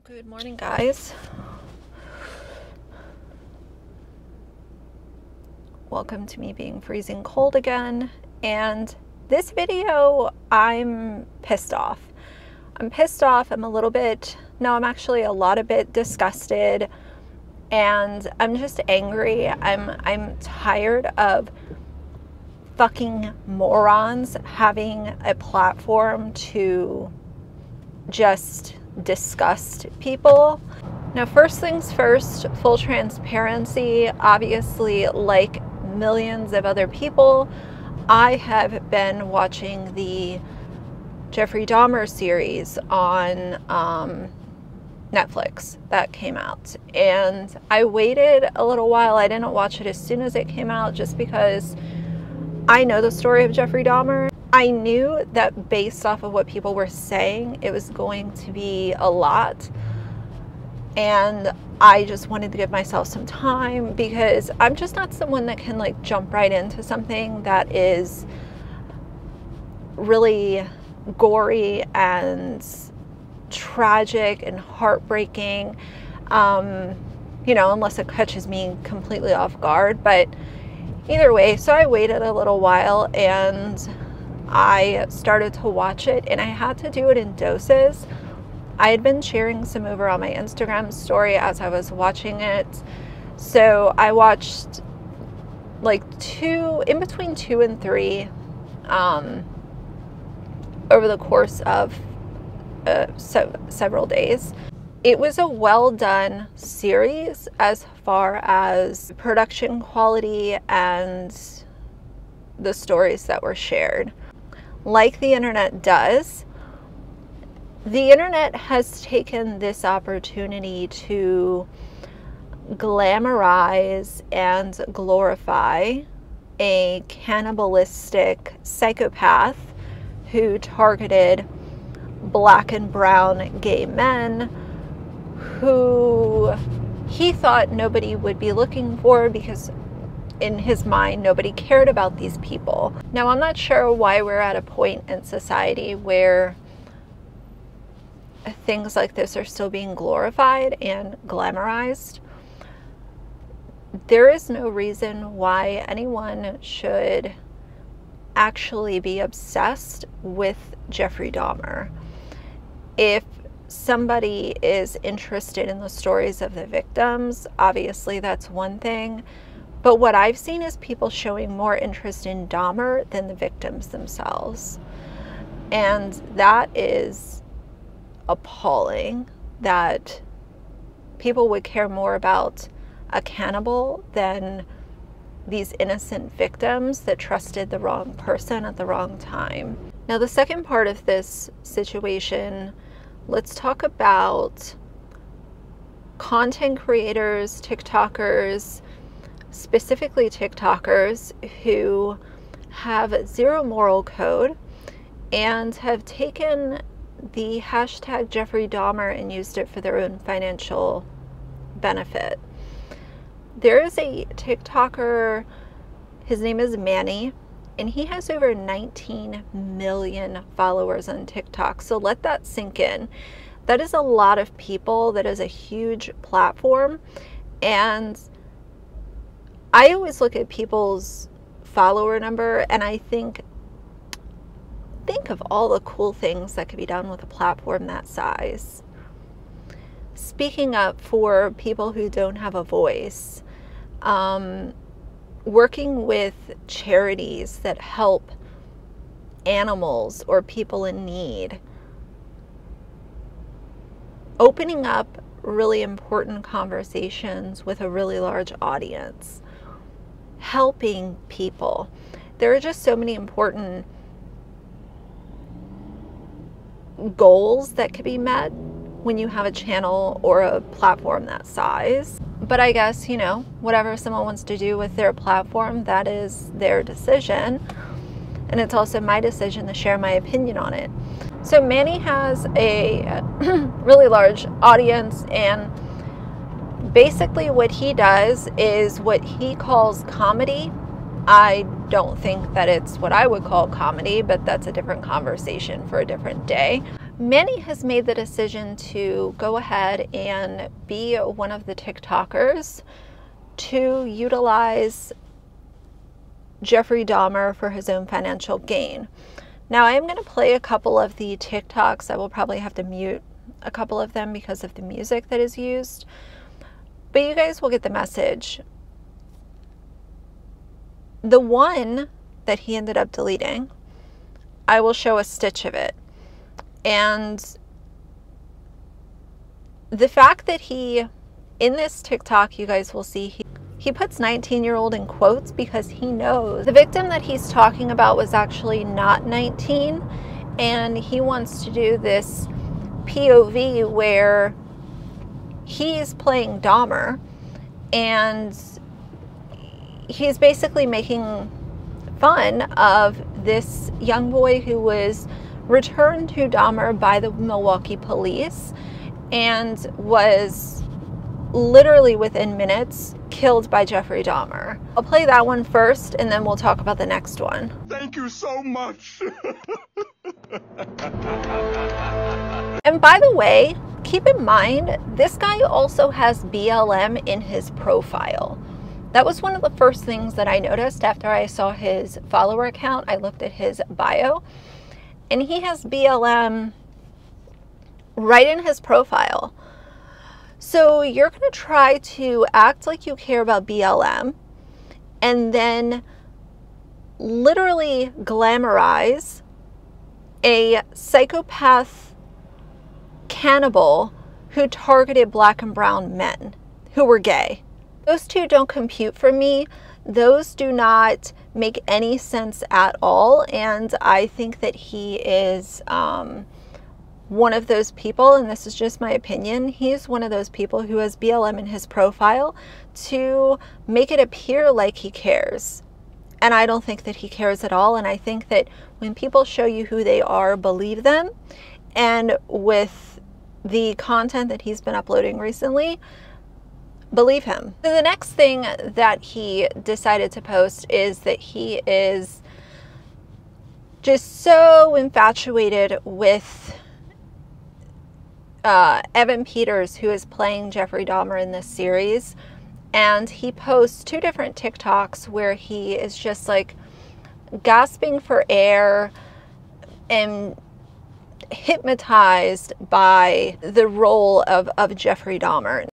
Good morning, guys. Welcome to me being freezing cold again. And this video, I'm pissed off. I'm actually a lot of bit disgusted, and I'm just angry. I'm tired of fucking morons having a platform to just disgust people. Now, first things first, full transparency, obviously, like millions of other people, I have been watching the Jeffrey Dahmer series on Netflix that came out, and I waited a little while. I didn't watch it as soon as it came out just because I know the story of Jeffrey Dahmer. I knew that based off of what people were saying, it was going to be a lot. And I just wanted to give myself some time because I'm just not someone that can like jump right into something that is really gory and tragic and heartbreaking, unless it catches me completely off guard. But either way, so I waited a little while and I started to watch it, and I had to do it in doses. I had been sharing some over on my Instagram story as I was watching it. So I watched like in between 2 and 3 over the course of several days. It was a well done series as far as production quality and the stories that were shared. Like the internet does, the internet has taken this opportunity to glamorize and glorify a cannibalistic psychopath who targeted black and brown gay men who he thought nobody would be looking for because in his mind, nobody cared about these people. Now, I'm not sure why we're at a point in society where things like this are still being glorified and glamorized. There is no reason why anyone should actually be obsessed with Jeffrey Dahmer. If somebody is interested in the stories of the victims, obviously that's one thing. But what I've seen is people showing more interest in Dahmer than the victims themselves. And that is appalling, that people would care more about a cannibal than these innocent victims that trusted the wrong person at the wrong time. Now, the second part of this situation, let's talk about content creators, TikTokers, specifically TikTokers who have zero moral code and have taken the hashtag Jeffrey Dahmer and used it for their own financial benefit. There is a TikToker, his name is Mannii, and he has over 19 million followers on TikTok. So let that sink in. That is a lot of people. That is a huge platform. And I always look at people's follower number and I think of all the cool things that could be done with a platform that size. Speaking up for people who don't have a voice, working with charities that help animals or people in need, opening up really important conversations with a really large audience, helping people. There are just so many important goals that could be met when you have a channel or a platform that size. But I guess, whatever someone wants to do with their platform, that is their decision. And it's also my decision to share my opinion on it. So Mannii has a really large audience, and basically what he does is what he calls comedy. I don't think that it's what I would call comedy, but that's a different conversation for a different day. Mannii has made the decision to go ahead and be one of the TikTokers to utilize Jeffrey Dahmer for his own financial gain. Now, I am going to play a couple of the TikToks. I will probably have to mute a couple of them because of the music that is used, but you guys will get the message. The one that he ended up deleting, I will show a stitch of it. And the fact that in this TikTok, you guys will see, he puts 19-year-old in quotes because he knows the victim that he's talking about was actually not 19, and he wants to do this POV where he's playing Dahmer, and he's basically making fun of this young boy who was returned to Dahmer by the Milwaukee police and was literally within minutes killed by Jeffrey Dahmer. I'll play that one first and then we'll talk about the next one. Thank you so much. And by the way, keep in mind, this guy also has BLM in his profile. That was one of the first things that I noticed after I saw his follower account. I looked at his bio, and he has BLM right in his profile. So you're going to try to act like you care about BLM and then literally glamorize a psychopath cannibal who targeted black and brown men who were gay. Those two don't compute for me. Those do not make any sense at all. And I think that he is one of those people, and this is just my opinion, he's one of those people who has BLM in his profile to make it appear like he cares. And I don't think that he cares at all. And I think that when people show you who they are, believe them. And with the content that he's been uploading recently, believe him. So the next thing that he decided to post is that he is just so infatuated with Evan Peters, who is playing Jeffrey Dahmer in this series. And he posts two different TikToks where he is just like gasping for air and hypnotized by the role of Jeffrey Dahmer.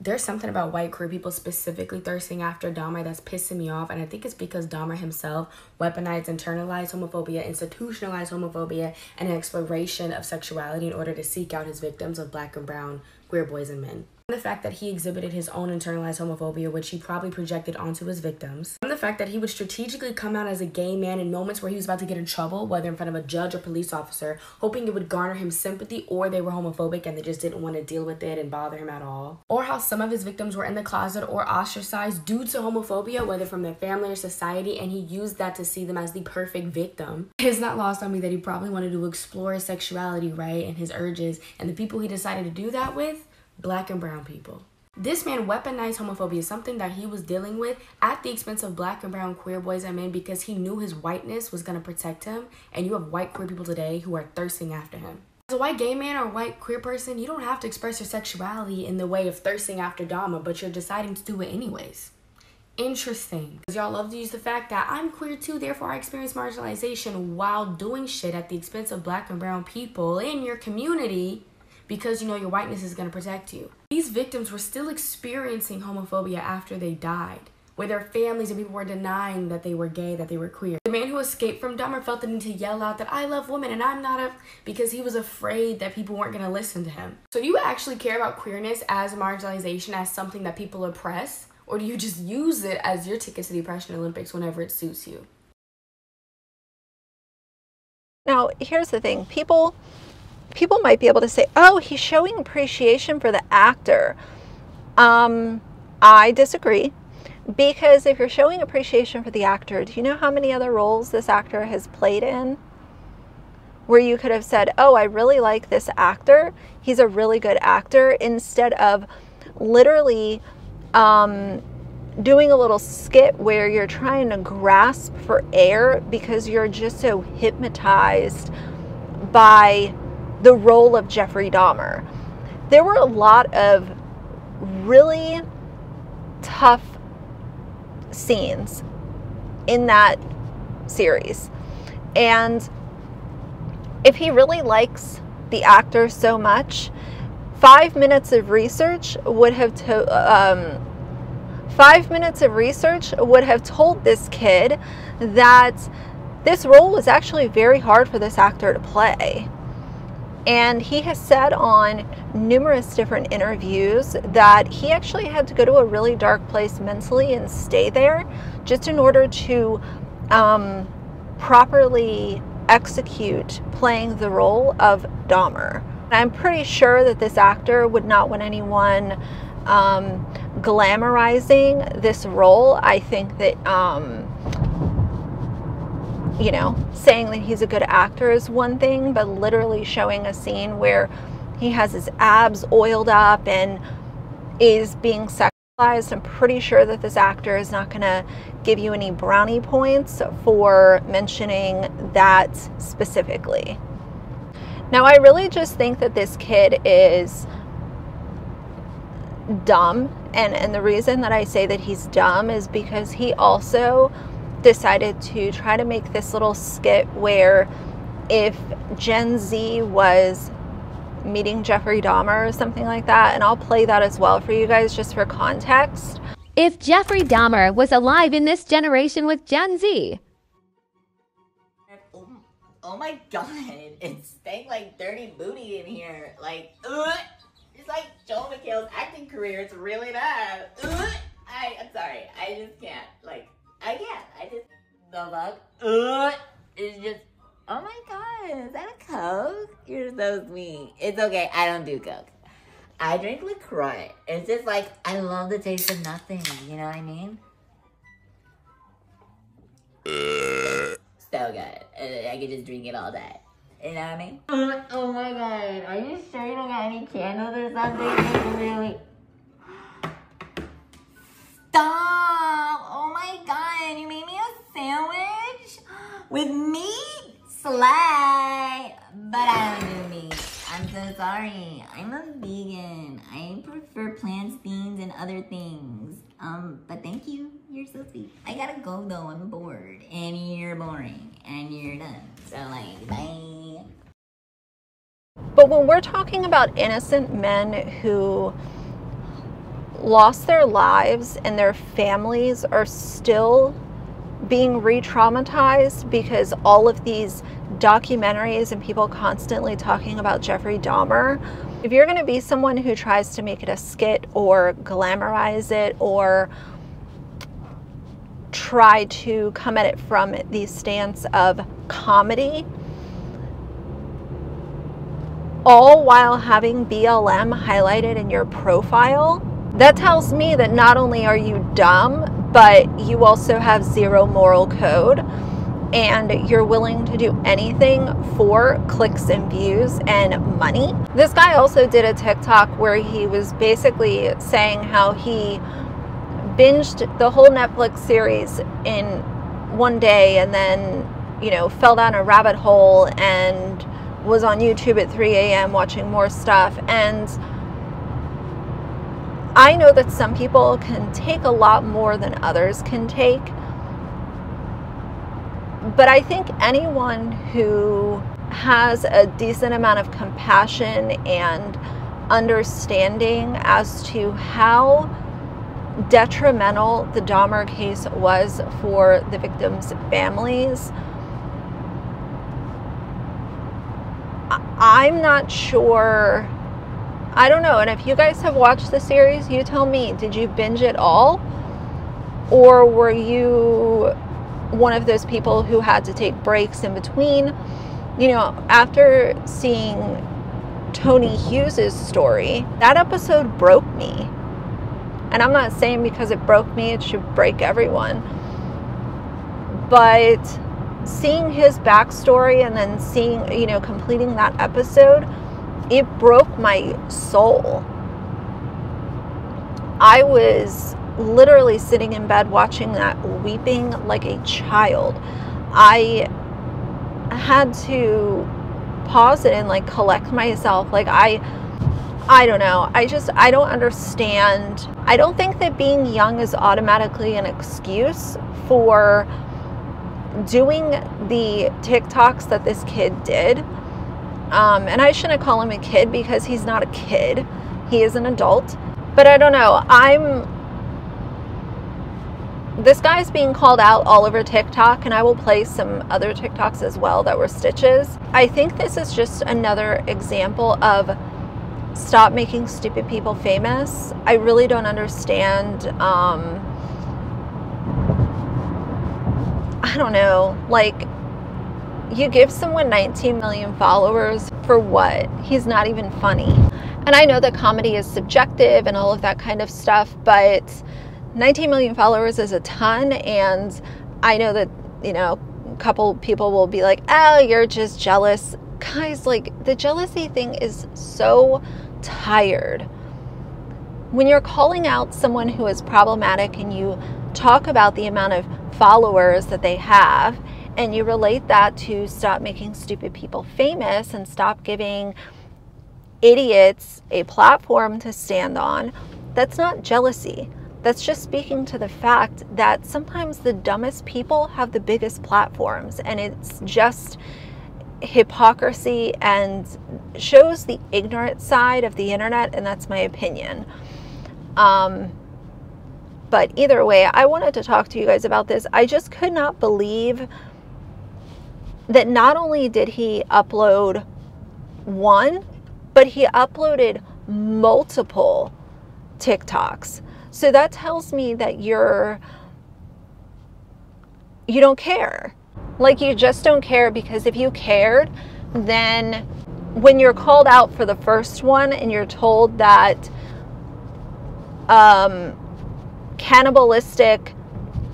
There's something about white queer people specifically thirsting after Dahmer that's pissing me off, and I think it's because Dahmer himself weaponized, internalized homophobia, institutionalized homophobia, and an exploration of sexuality in order to seek out his victims of black and brown queer boys and men. The fact that he exhibited his own internalized homophobia, which he probably projected onto his victims. And the fact that he would strategically come out as a gay man in moments where he was about to get in trouble, whether in front of a judge or police officer, hoping it would garner him sympathy, or they were homophobic and they just didn't want to deal with it and bother him at all. Or how some of his victims were in the closet or ostracized due to homophobia, whether from their family or society, and he used that to see them as the perfect victim. It's not lost on me that he probably wanted to explore his sexuality, right, and his urges, and the people he decided to do that with, black and brown people. This man weaponized homophobia, something that he was dealing with at the expense of black and brown queer boys and men, because he knew his whiteness was going to protect him, and you have white queer people today who are thirsting after him. As a white gay man or white queer person, you don't have to express your sexuality in the way of thirsting after Dahmer, but you're deciding to do it anyways. Interesting. Because y'all love to use the fact that I'm queer too, therefore I experience marginalization, while doing shit at the expense of black and brown people in your community, because you know your whiteness is going to protect you. These victims were still experiencing homophobia after they died, where their families and people were denying that they were gay, that they were queer. The man who escaped from Dahmer felt the need to yell out that I love women and I'm not because he was afraid that people weren't going to listen to him. So do you actually care about queerness as marginalization, as something that people oppress? Or do you just use it as your ticket to the oppression Olympics whenever it suits you? Now, here's the thing. People might be able to say, oh, he's showing appreciation for the actor. I disagree, because if you're showing appreciation for the actor, do you know how many other roles this actor has played in where you could have said, oh, I really like this actor, he's a really good actor, instead of literally doing a little skit where you're trying to grasp for air because you're just so hypnotized by the role of Jeffrey Dahmer. There were a lot of really tough scenes in that series, and if he really likes the actor so much, 5 minutes of research would have 5 minutes of research would have told this kid that this role was actually very hard for this actor to play. And he has said on numerous different interviews that he actually had to go to a really dark place mentally and stay there just in order to properly execute playing the role of Dahmer. I'm pretty sure that this actor would not want anyone glamorizing this role. I think that you know, saying that he's a good actor is one thing, but literally showing a scene where he has his abs oiled up and is being sexualized, I'm pretty sure that this actor is not going to give you any brownie points for mentioning that specifically. Now, I really just think that this kid is dumb, and the reason that I say that he's dumb is because he also decided to try to make this little skit where if Gen Z was meeting Jeffrey Dahmer or something like that, and I'll play that as well for you guys just for context. If Jeffrey Dahmer was alive in this generation with Gen Z. Oh my god, it stank like dirty booty in here. Like, it's like Joel McHale's acting career. It's really bad. I'm sorry, I just can't. Like, I can't. I just, the fuck? It's just, oh my god, is that a Coke? You're so sweet. It's okay, I don't do Coke. I drink LaCroix. It's just like, I love the taste of nothing, you know what I mean? So good. I could just drink it all day. You know what I mean? Oh my god, are you sure you don't got any candles or something? Really? Stop! Oh my god, you made me a sandwich? With meat? Slay! But I don't do meat. I'm so sorry. I'm a vegan. I prefer plants, beans, and other things. But thank you. You're so sweet. I gotta go though, I'm bored. And you're boring. And you're done. So like, bye. But when we're talking about innocent men who lost their lives and their families are still being re-traumatized because all of these documentaries and people constantly talking about Jeffrey Dahmer, if you're going to be someone who tries to make it a skit or glamorize it or try to come at it from the stance of comedy, all while having BLM highlighted in your profile, that tells me that not only are you dumb, but you also have zero moral code, and you're willing to do anything for clicks and views and money. This guy also did a TikTok where he was basically saying how he binged the whole Netflix series in one day and then, you know, fell down a rabbit hole and was on YouTube at 3 a.m. watching more stuff. And I know that some people can take a lot more than others can take, but I think anyone who has a decent amount of compassion and understanding as to how detrimental the Dahmer case was for the victims' families, I'm not sure. I don't know. And if you guys have watched the series, you tell me, did you binge it all? Or were you one of those people who had to take breaks in between? You know, after seeing Tony Hughes' story, that episode broke me. And I'm not saying because it broke me, it should break everyone. But seeing his backstory and then seeing, you know, completing that episode, it broke my soul. I was literally sitting in bed watching that, weeping like a child. I had to pause it and like collect myself. Like I don't know. I don't understand. I don't think that being young is automatically an excuse for doing the TikToks that this kid did. And I shouldn't call him a kid because he's not a kid. He is an adult. But I don't know. This guy's being called out all over TikTok, and I will play some other TikToks as well that were stitches. I think this is just another example of stop making stupid people famous. I really don't understand. I don't know. Like, you give someone 19 million followers for what? He's not even funny. And I know that comedy is subjective and all of that kind of stuff, but 19 million followers is a ton, and I know that, you know, a couple people will be like, oh, you're just jealous. Guys, like, the jealousy thing is so tired. When you're calling out someone who is problematic and you talk about the amount of followers that they have, and you relate that to stop making stupid people famous and stop giving idiots a platform to stand on, that's not jealousy. That's just speaking to the fact that sometimes the dumbest people have the biggest platforms, and it's just hypocrisy and shows the ignorant side of the internet, and that's my opinion. But either way, I wanted to talk to you guys about this. I just could not believe that not only did he upload one, but he uploaded multiple TikToks. So that tells me that you don't care. Like, you just don't care, because if you cared, then when you're called out for the first one and you're told that cannibalistic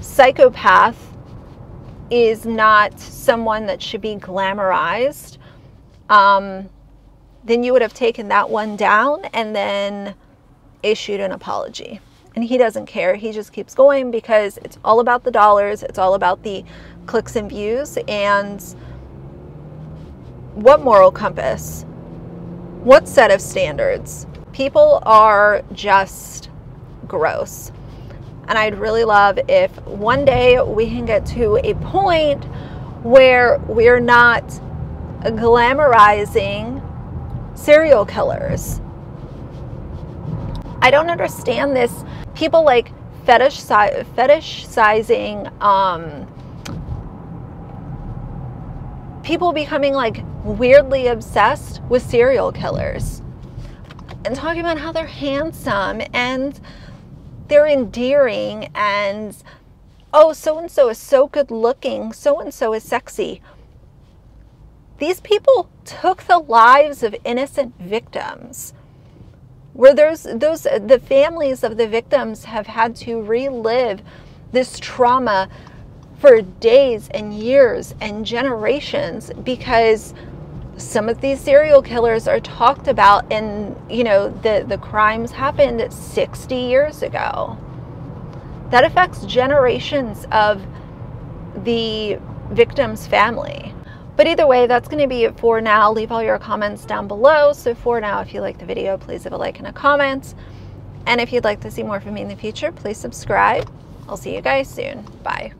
psychopath is not someone that should be glamorized, then you would have taken that one down and then issued an apology. And he doesn't care. He just keeps going because it's all about the dollars. It's all about the clicks and views. And what moral compass? What set of standards? People are just gross. And I'd really love if one day we can get to a point where we're not glamorizing serial killers. I don't understand this. People like fetishizing people becoming like weirdly obsessed with serial killers and talking about how they're handsome and they're endearing and, oh, so-and-so is so good looking, so-and-so is sexy. These people took the lives of innocent victims, where the families of the victims have had to relive this trauma for days and years and generations, because some of these serial killers are talked about, and you know, the crimes happened 60 years ago. That affects generations of the victim's family. But either way, that's going to be it for now. Leave all your comments down below. So for now, if you like the video, please leave a like and a comment. And if you'd like to see more from me in the future, please subscribe. I'll see you guys soon. Bye.